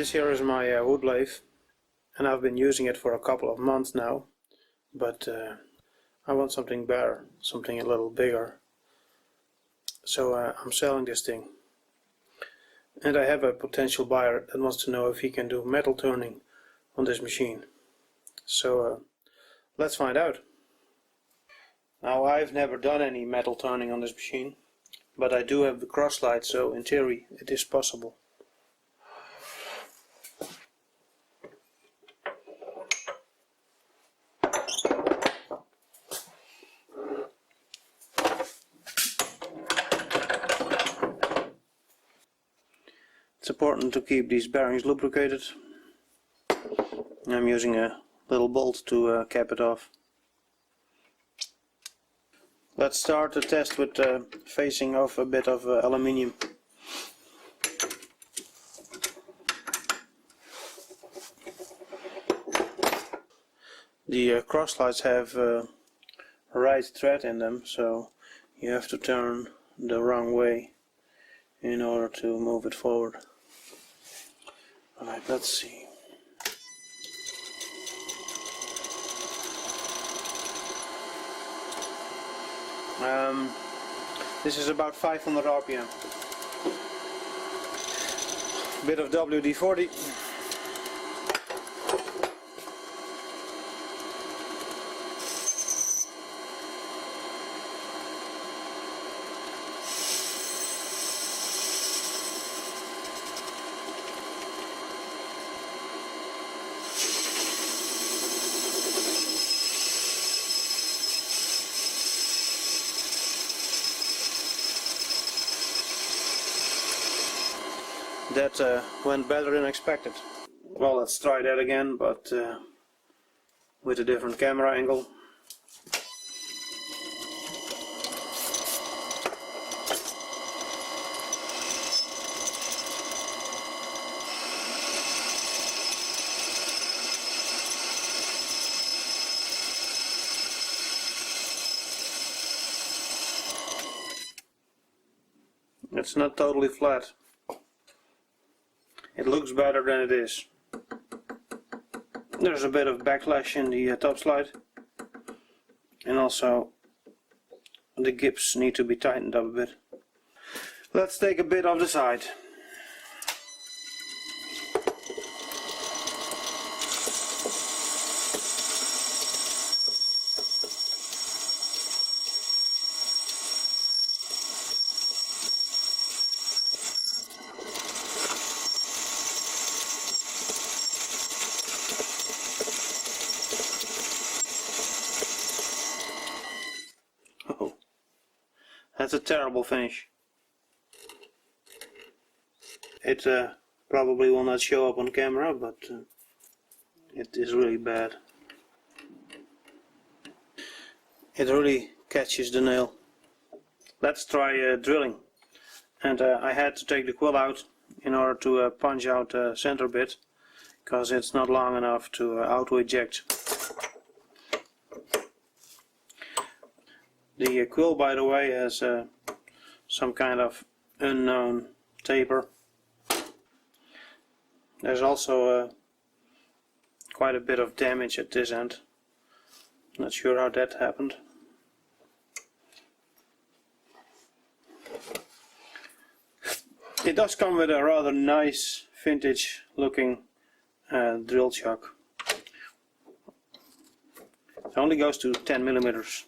This here is my wood lathe, and I've been using it for a couple of months now, but I want something better, something a little bigger. So I'm selling this thing, and I have a potential buyer that wants to know if he can do metal turning on this machine. So let's find out. Now, I've never done any metal turning on this machine, but I do have the Croslite, so in theory it is possible. It's important to keep these bearings lubricated. I'm using a little bolt to cap it off. Let's start the test with facing off a bit of aluminium. The Croslites have right thread in them, so you have to turn the wrong way in order to move it forward. Alright, let's see. This is about 500 RPM. Bit of WD-40. That went better than expected. Well, let's try that again, but with a different camera angle. It's not totally flat. It looks better than it is. There's a bit of backlash in the top slide, and also the grips need to be tightened up a bit. Let's take a bit off the side. That's a terrible finish. It probably will not show up on camera, but it is really bad. It really catches the nail. Let's try drilling. And I had to take the quill out in order to punch out the center bit, because it's not long enough to auto-eject. The quill, by the way, has some kind of unknown taper. There's also quite a bit of damage at this end. Not sure how that happened. It does come with a rather nice vintage looking drill chuck. It only goes to 10 millimeters.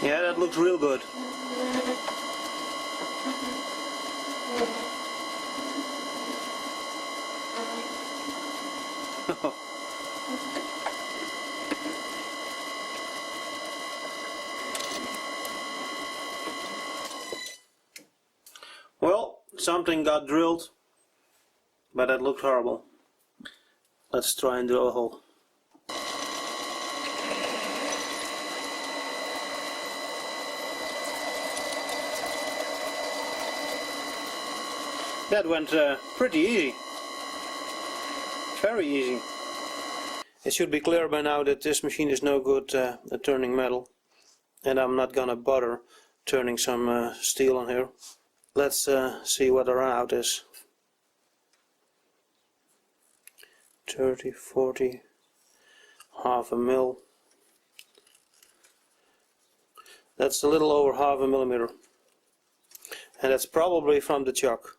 Yeah, that looks real good. Well, something got drilled, but that looked horrible. Let's try and drill a hole. That went pretty easy. Very easy. It should be clear by now that this machine is no good at turning metal, and I'm not gonna bother turning some steel on here. Let's see what the run out is. 30, 40, half a mil. That's a little over half a millimeter, and that's probably from the chuck.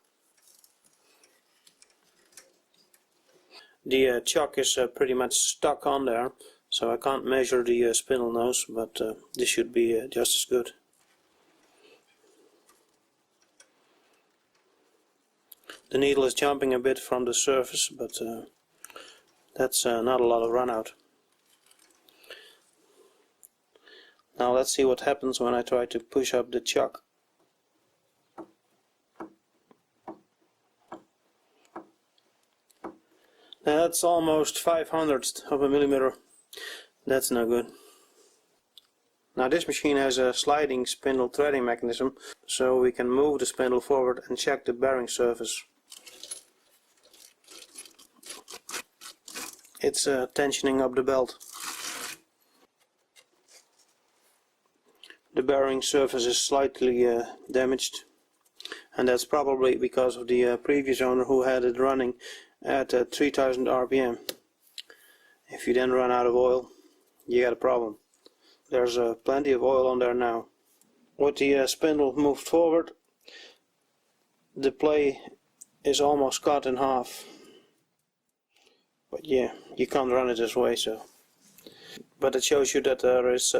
The chuck is pretty much stuck on there, so I can't measure the spindle nose, but this should be just as good. The needle is jumping a bit from the surface, but that's not a lot of run out. Now let's see what happens when I try to push up the chuck. That's almost 5/100ths of a millimeter. That's no good. Now this machine has a sliding spindle threading mechanism, so we can move the spindle forward and check the bearing surface. It's tensioning up the belt. The bearing surface is slightly damaged, and that's probably because of the previous owner who had it running at 3000 RPM. If you then run out of oil, you got a problem. There's plenty of oil on there now. With the spindle moved forward, the play is almost cut in half. But yeah, you can't run it this way, so. But it shows you that there is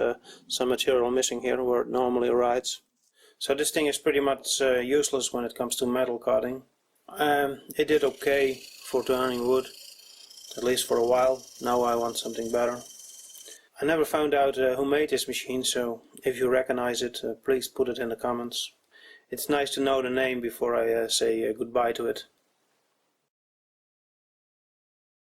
some material missing here where it normally rides. So this thing is pretty much useless when it comes to metal cutting. It did okay for turning wood, at least for a while. Now I want something better. I never found out who made this machine, so if you recognize it, please put it in the comments. It's nice to know the name before I say goodbye to it.